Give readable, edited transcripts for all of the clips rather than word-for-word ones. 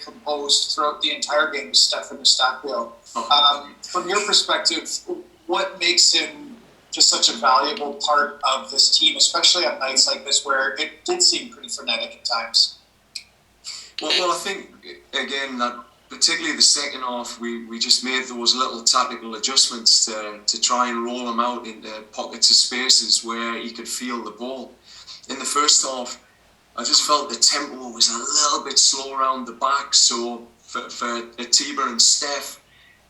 composed throughout the entire game, Stefan Eustaquio. From your perspective, what makes him just such a valuable part of this team, especially on nights like this where it did seem pretty frenetic at times? Well, I think, again, that particularly the second half, we just made those little tactical adjustments to try and roll him out into pockets of spaces where he could feel the ball. In the first half, I just felt the tempo was a little bit slow around the back, so for Atiba and Steph,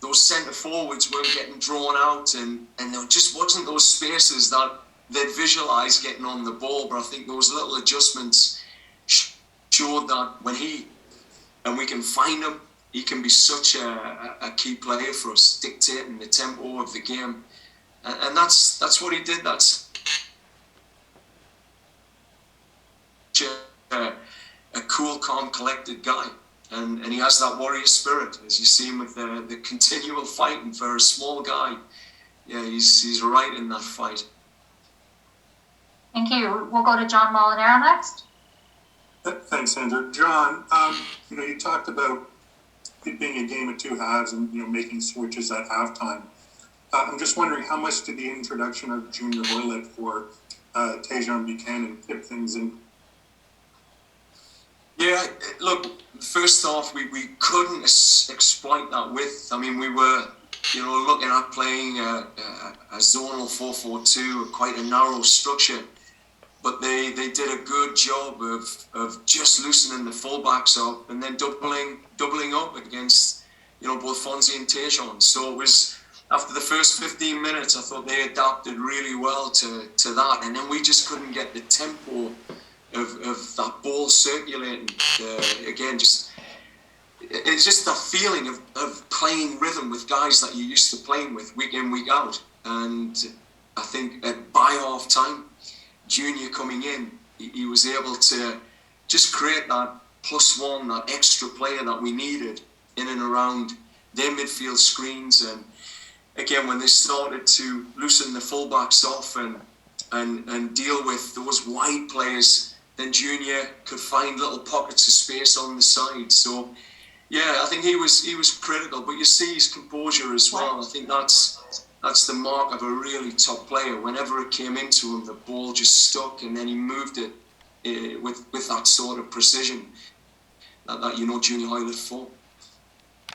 those centre forwards weren't getting drawn out, and there just wasn't those spaces that they'd visualise getting on the ball. But I think those little adjustments showed that when we can find him, he can be such a key player for us, dictating the tempo of the game, and that's what he did. That's a cool, calm, collected guy, and he has that warrior spirit, as you see him with the continual fighting for a small guy. Yeah, he's right in that fight. Thank you. We'll go to John Molinaro next. Thanks, Andrew. John, you talked about it being a game of two halves and making switches at halftime. I'm just wondering, how much did the introduction of Junior Hoylett for Tajon Buchanan tip things in? Yeah, look, first off, we couldn't exploit that width. I mean, we were, looking at playing a zonal 4-4-2, quite a narrow structure, but they did a good job of just loosening the fullbacks up and then doubling up against, both Fonzie and Tajon. So it was, after the first 15 minutes, I thought they adapted really well to that, and then we just couldn't get the tempo of that ball circulating. Again, it's just that feeling of playing rhythm with guys that you're used to playing with week in, week out. And I think by half time, Junior coming in, he was able to just create that +1, that extra player that we needed in and around their midfield screens. And again, when they started to loosen the fullbacks off and deal with those wide players, then Junior could find little pockets of space on the side. So, yeah, I think he was critical. But you see his composure as well. I think that's the mark of a really top player. Whenever it came into him, the ball just stuck, and then he moved it with that sort of precision that Junior Hoylett for.